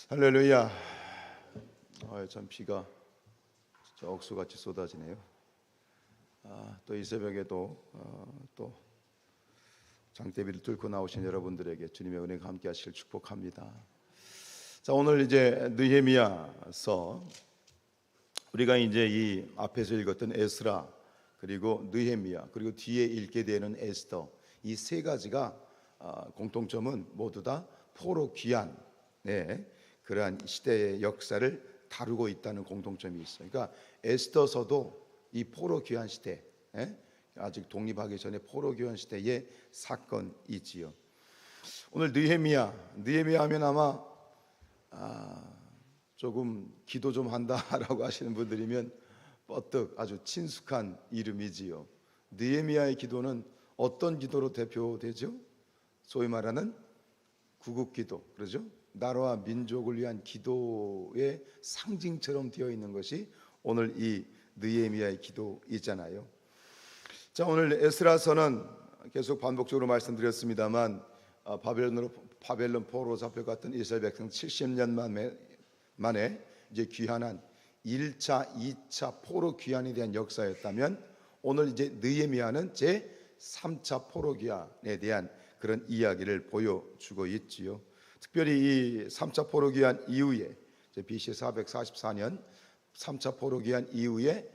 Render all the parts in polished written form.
할렐루야. 참 비가 진짜 억수같이 쏟아지네요. 또 이 새벽에도 또 장대비를 뚫고 나오신 여러분들에게 주님의 은혜가 함께하시길 축복합니다. 자, 오늘 이제 느헤미야서, 우리가 이제 이 앞에서 읽었던 에스라, 그리고 느헤미야, 그리고 뒤에 읽게 되는 에스더, 이 세 가지가 공통점은 모두 다 포로 귀환, 그러한 시대의 역사를 다루고 있다는 공통점이 있어요. 그러니까 에스더서도 이 포로 귀환 시대, 아직 독립하기 전에 포로 귀환 시대의 사건이지요. 오늘 느헤미야 하면 아마 조금 기도 좀 한다라고 하시는 분들이면 뻗뜩 아주 친숙한 이름이지요. 느헤미야의 기도는 어떤 기도로 대표되죠? 소위 말하는 구국기도, 그러죠? 나라와 민족을 위한 기도의 상징처럼 되어 있는 것이 오늘 이 느헤미야의 기도이잖아요. 자, 오늘 에스라서는 계속 반복적으로 말씀드렸습니다만 바벨론 포로로 잡혀갔던 이스라엘 백성 70년 만에 이제 귀환한 1차, 2차 포로 귀환에 대한 역사였다면, 오늘 이제 느헤미야는 제 3차 포로 귀환에 대한 그런 이야기를 보여주고 있지요. 특별히 이 3차 포로 귀환 이후에 BC 444년 3차 포로 귀환 이후에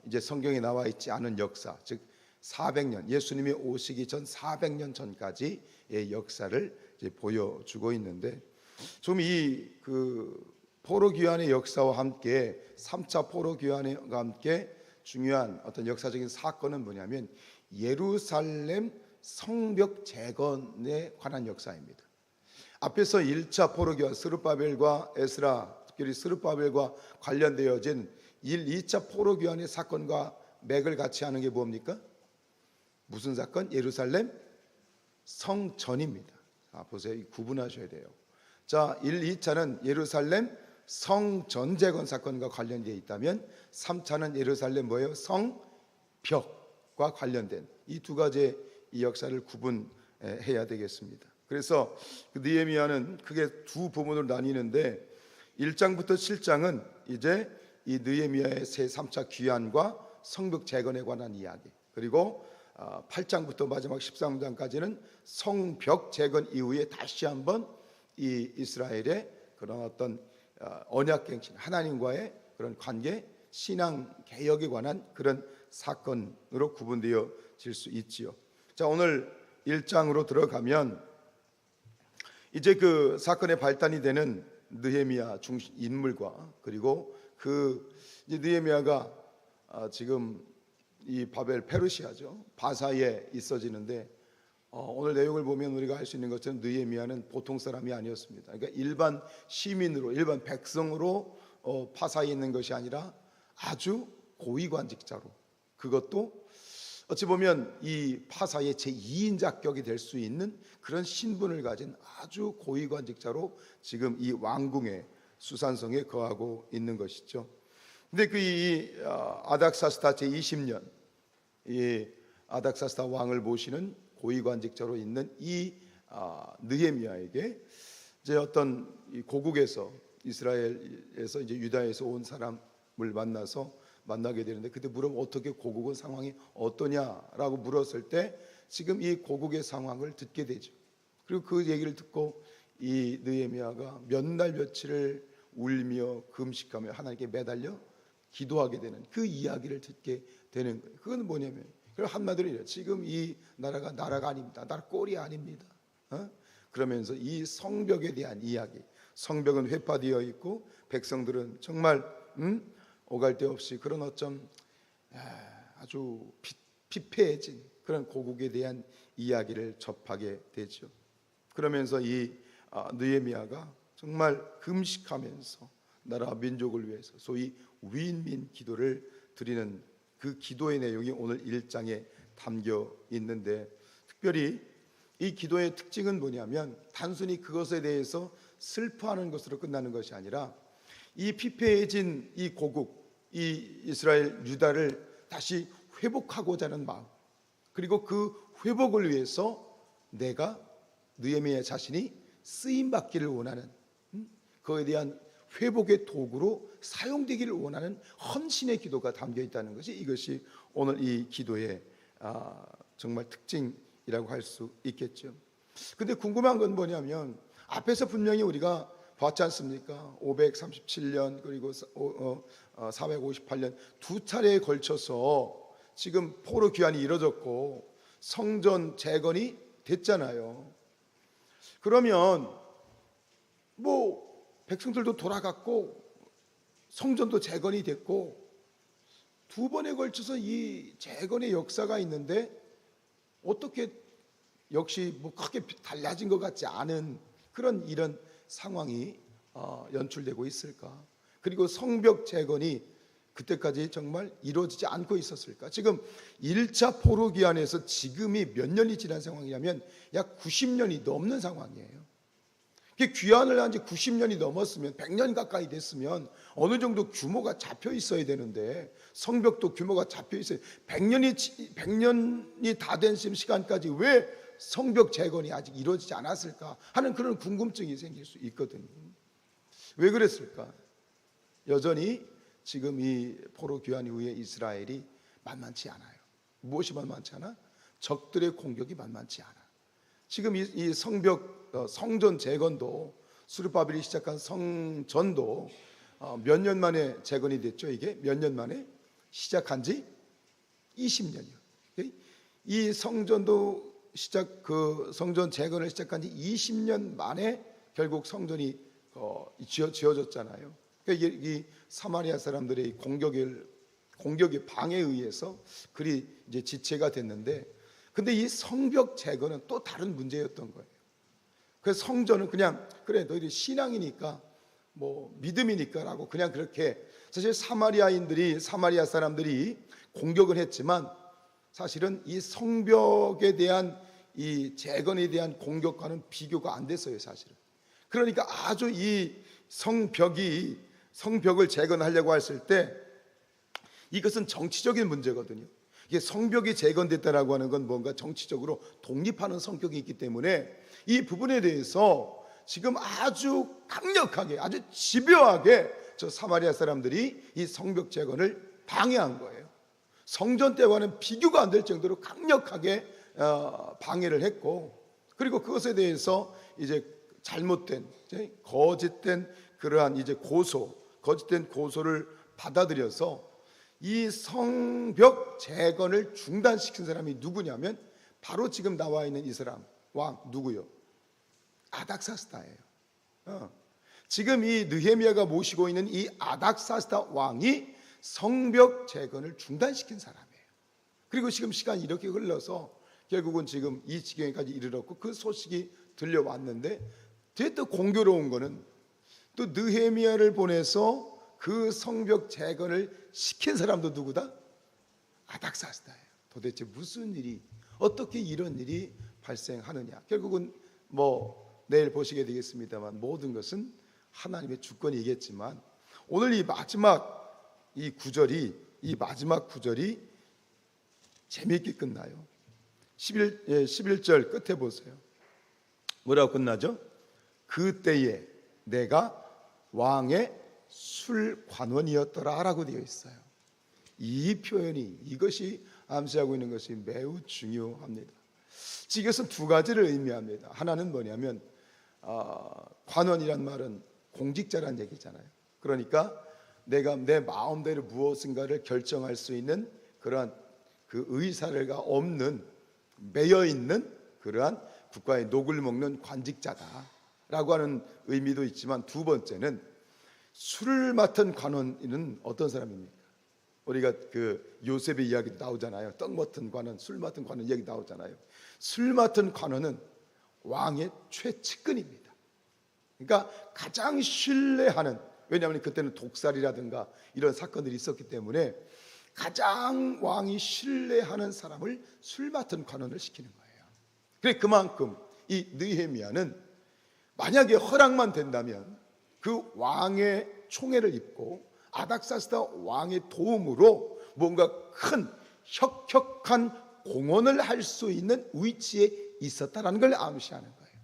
이제 성경에 나와 있지 않은 역사, 즉 400년, 예수님이 오시기 전 400년 전까지의 역사를 이제 보여주고 있는데, 좀 이 포로 귀환의 역사와 함께 3차 포로 귀환과 함께 중요한 어떤 역사적인 사건은 뭐냐면 예루살렘 성벽 재건에 관한 역사입니다. 앞에서 1차 포로 귀환, 스룹바벨과 에스라, 특별히 스룹바벨과 관련되어진 2차 포로 귀환의 사건과 맥을 같이 하는 게 뭡니까? 무슨 사건? 예루살렘 성전입니다. 보세요. 구분하셔야 돼요. 자, 2차는 예루살렘 성전 재건 사건과 관련되어 있다면 3차는 예루살렘 뭐예요? 성벽과 관련된 이 두 가지의 이 역사를 구분해야 되겠습니다. 그래서 느헤미야는 크게 두 부분으로 나뉘는데, 1장부터 7장은 이제 이 느헤미야의 새 3차 귀환과 성벽 재건에 관한 이야기, 그리고 8장부터 마지막 13장까지는 성벽 재건 이후에 다시 한번 이 이스라엘의 그런 어떤 언약갱신, 하나님과의 그런 관계, 신앙 개혁에 관한 그런 사건으로 구분되어질 수 있지요. 자, 오늘 1장으로 들어가면 이제 그 사건의 발단이 되는 느헤미야 중심 인물과, 그리고 이제 느헤미야가 지금 이 바벨 페르시아죠, 바사에 있어지는데, 오늘 내용을 보면 우리가 알 수 있는 것처럼 느헤미야는 보통 사람이 아니었습니다. 그러니까 일반 시민으로, 일반 백성으로 파사에 있는 것이 아니라 아주 고위관직자로, 그것도 어찌 보면 이 파사의 제2인 자격이 될 수 있는 그런 신분을 가진 아주 고위관직자로 지금 이 왕궁의 수산성에 거하고 있는 것이죠. 근데 이 아닥사스다 제20년, 이 아닥사스다 왕을 모시는 고위관직자로 있는 이 느헤미야에게 이제 어떤 이 고국에서, 이스라엘에서 이제 유다에서 온 사람을 만나게 되는데, 그때 물으면 어떻게 고국은 상황이 어떠냐라고 물었을 때 지금 이 고국의 상황을 듣게 되죠. 그리고 그 얘기를 듣고 이 느헤미야가 몇 날 며칠을 울며 금식하며 하나님께 매달려 기도하게 되는 그 이야기를 듣게 되는 거예요. 그건 뭐냐면, 그리고 한마디로 이래요. 지금 이 나라가 아닙니다. 나라 꼴이 아닙니다. 그러면서 이 성벽에 대한 이야기, 성벽은 회파되어 있고 백성들은 정말 오갈 데 없이 그런 어쩜 아주 피폐해진 그런 고국에 대한 이야기를 접하게 되죠. 그러면서 이 느헤미야가 정말 금식하면서 나라 민족을 위해서 소위 위인민 기도를 드리는 그 기도의 내용이 오늘 1장에 담겨 있는데, 특별히 이 기도의 특징은 뭐냐면 단순히 그것에 대해서 슬퍼하는 것으로 끝나는 것이 아니라 이 피폐해진 이 고국, 이 이스라엘 유다를 다시 회복하고자 하는 마음, 그리고 그 회복을 위해서 내가 느헤미야 자신이 쓰임 받기를 원하는 그에 대한 회복의 도구로 사용되기를 원하는 헌신의 기도가 담겨 있다는 것이, 이것이 오늘 이 기도의 정말 특징이라고 할 수 있겠죠. 근데 궁금한 건 뭐냐면, 앞에서 분명히 우리가 봤지 않습니까? 537년 그리고 458년 두 차례에 걸쳐서 지금 포로 귀환이 이루어졌고 성전 재건이 됐잖아요. 그러면 뭐 백성들도 돌아갔고 성전도 재건이 됐고 두 번에 걸쳐서 이 재건의 역사가 있는데 어떻게 역시 뭐 크게 달라진 것 같지 않은 이런 상황이 연출되고 있을까? 그리고 성벽 재건이 그때까지 정말 이루어지지 않고 있었을까? 지금 1차 포로 기한에서 지금이 몇 년이 지난 상황이냐면 약 90년이 넘는 상황이에요. 귀환을 한 지 90년이 넘었으면 100년 가까이 됐으면 어느 정도 규모가 잡혀 있어야 되는데, 성벽도 규모가 잡혀 있어요. 100년이 다 된 시간까지 왜 성벽 재건이 아직 이루어지지 않았을까 하는 그런 궁금증이 생길 수 있거든요. 왜 그랬을까? 여전히 지금 이 포로 귀환 이후에 이스라엘이 만만치 않아요. 무엇이 만만치 않아? 적들의 공격이 만만치 않아. 지금 이 성전 재건도, 수르바벨이 시작한 성전도 몇 년 만에 재건이 됐죠. 이게 몇 년 만에? 시작한 지 20년이요. 이 성전도 성전 재건을 시작한 지 20년 만에 결국 성전이 지어졌잖아요. 그러니까 이 사마리아 사람들의 공격의 방해에 의해서 그리 이제 지체가 됐는데, 근데 이 성벽 재건은 또 다른 문제였던 거예요. 그래서 성전은 그냥 그래 너희들 신앙이니까 뭐 믿음이니까라고 그냥 그렇게, 사실 사마리아 사람들이 공격을 했지만 사실은 이 성벽에 대한 이 재건에 대한 공격과는 비교가 안 됐어요, 사실은. 그러니까 아주 이 성벽을 재건하려고 했을 때 이것은 정치적인 문제거든요. 이게 성벽이 재건됐다라고 하는 건 뭔가 정치적으로 독립하는 성격이 있기 때문에 이 부분에 대해서 지금 아주 강력하게, 아주 집요하게 저 사마리아 사람들이 이 성벽 재건을 방해한 거예요. 성전 때와는 비교가 안 될 정도로 강력하게 방해를 했고, 그리고 그것에 대해서 이제 잘못된, 거짓된 그러한 이제 거짓된 고소를 받아들여서 이 성벽 재건을 중단시킨 사람이 누구냐면 바로 지금 나와 있는 이 사람 왕 누구요? 아닥사스다예요. 지금 이 느헤미야가 모시고 있는 이 아닥사스다 왕이 성벽 재건을 중단시킨 사람이에요. 그리고 지금 시간이 이렇게 흘러서 결국은 지금 이 지경에까지 이르렀고 그 소식이 들려왔는데, 또 공교로운 거는 또 느헤미야를 보내서 그 성벽 재건을 시킨 사람도 누구다? 아닥사스다예요. 도대체 무슨 일이, 어떻게 이런 일이 발생하느냐? 결국은 뭐 내일 보시게 되겠습니다만 모든 것은 하나님의 주권이겠지만, 오늘 이 마지막 구절이 재미있게 끝나요. 11절 끝에 보세요. 뭐라고 끝나죠? 그때에 내가 왕의 술관원이었더라 라고 되어 있어요. 이 표현이, 이것이 암시하고 있는 것이 매우 중요합니다. 이것은 두 가지를 의미합니다. 하나는 뭐냐면 관원이란 말은 공직자란 얘기잖아요. 그러니까 내가 내 마음대로 무엇인가를 결정할 수 있는 그러한 그 의사가 없는, 매여 있는 그러한 국가의 녹을 먹는 관직자다라고 하는 의미도 있지만, 두 번째는 술을 맡은 관원은 어떤 사람입니까? 우리가 그 요셉의 이야기도 나오잖아요. 떡 맡은 관원, 술 맡은 관원 이야기 나오잖아요. 술 맡은 관원은 왕의 최측근입니다. 그러니까 가장 신뢰하는, 왜냐하면 그때는 독살이라든가 이런 사건들이 있었기 때문에 가장 왕이 신뢰하는 사람을 술 맡은 관원을 시키는 거예요. 그래, 그만큼 이 느헤미야는 만약에 허락만 된다면 그 왕의 총애를 입고 아닥사스다 왕의 도움으로 뭔가 큰 혁혁한 공헌을 할 수 있는 위치에 있었다라는 걸 암시하는 거예요.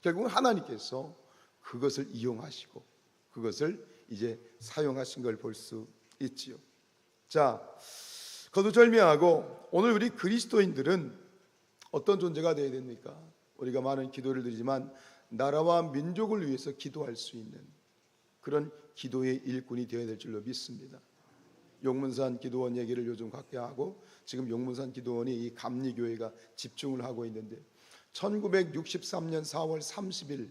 결국은 하나님께서 그것을 이용하시고 그것을 이제 사용하신 걸 볼 수 있지요. 자, 거두절미하고 오늘 우리 그리스도인들은 어떤 존재가 되어야 됩니까? 우리가 많은 기도를 드리지만 나라와 민족을 위해서 기도할 수 있는 그런 기도의 일꾼이 되어야 될 줄로 믿습니다. 용문산 기도원 얘기를 요즘 갖게 하고 지금 용문산 기도원이 이 감리교회가 집중을 하고 있는데 1963년 4월 30일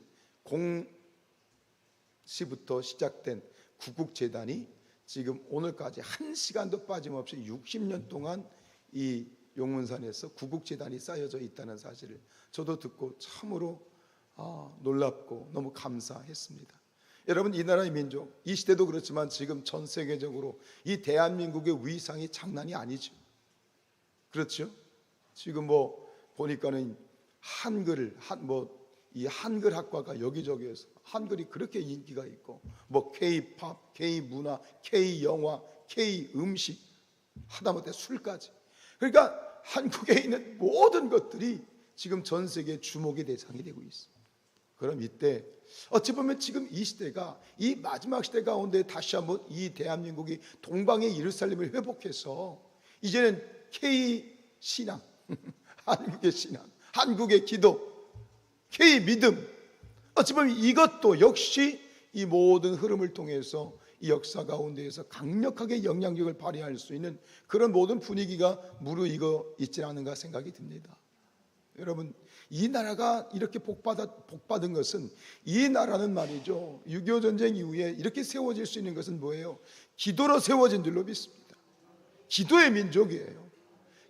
0시부터 시작된 구국재단이 지금 오늘까지 한 시간도 빠짐없이 60년 동안 이 용문산에서 구국재단이 쌓여져 있다는 사실을 저도 듣고 참으로 놀랍고 너무 감사했습니다. 여러분, 이 나라의 민족, 이 시대도 그렇지만 지금 전 세계적으로 이 대한민국의 위상이 장난이 아니죠. 그렇죠? 지금 뭐 보니까는 이 한글 학과가 여기저기에서 한글이 그렇게 인기가 있고 뭐 K-팝, K-문화, K-영화, K-음식 하다못해 술까지. 그러니까 한국에 있는 모든 것들이 지금 전 세계 주목의 대상이 되고 있어요. 그럼 이때 어찌 보면 지금 이 시대가 이 마지막 시대 가운데 다시 한번 이 대한민국이 동방의 예루살렘을 회복해서 이제는 K-신앙, 한국의 신앙, 한국의 기도, K-믿음, 어찌 보면 이것도 역시 이 모든 흐름을 통해서 이 역사 가운데에서 강력하게 영향력을 발휘할 수 있는 그런 모든 분위기가 무르익어 있지 않은가 생각이 듭니다. 여러분, 이 나라가 이렇게 복받은 것은, 이 나라는 말이죠, 6.25 전쟁 이후에 이렇게 세워질 수 있는 것은 뭐예요? 기도로 세워진 줄로 믿습니다. 기도의 민족이에요.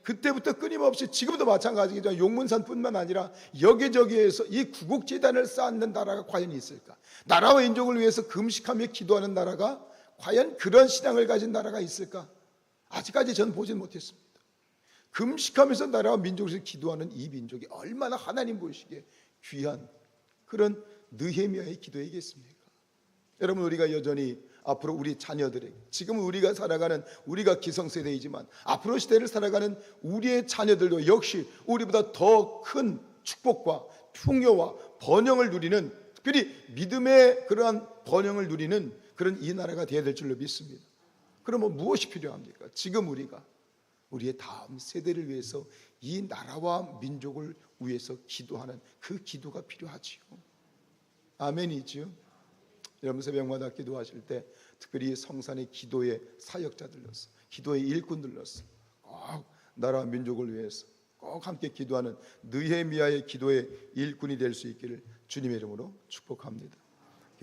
그때부터 끊임없이, 지금도 마찬가지죠. 용문산뿐만 아니라 여기저기에서 이 구국재단을 쌓는 나라가 과연 있을까? 나라와 민족을 위해서 금식하며 기도하는 나라가 과연 그런 신앙을 가진 나라가 있을까? 아직까지 저는 보진 못했습니다. 금식하면서 나라와 민족을 위해서 기도하는 이 민족이 얼마나 하나님 보시기에 귀한 그런 느헤미야의 기도이겠습니까? 여러분, 우리가 여전히 앞으로 우리 자녀들에게, 지금 우리가 살아가는, 우리가 기성세대이지만 앞으로 시대를 살아가는 우리의 자녀들도 역시 우리보다 더 큰 축복과 풍요와 번영을 누리는, 특별히 믿음의 그러한 번영을 누리는 그런 이 나라가 되어야 될 줄로 믿습니다. 그러면 무엇이 필요합니까? 지금 우리가 우리의 다음 세대를 위해서 이 나라와 민족을 위해서 기도하는 그 기도가 필요하지요. 아멘이지요. 여러분, 새벽마다 기도하실 때 특별히 성산의 기도의 사역자들로서, 기도의 일꾼들로서 꼭 나라와 민족을 위해서 꼭 함께 기도하는 느헤미야의 기도의 일꾼이 될 수 있기를 주님의 이름으로 축복합니다.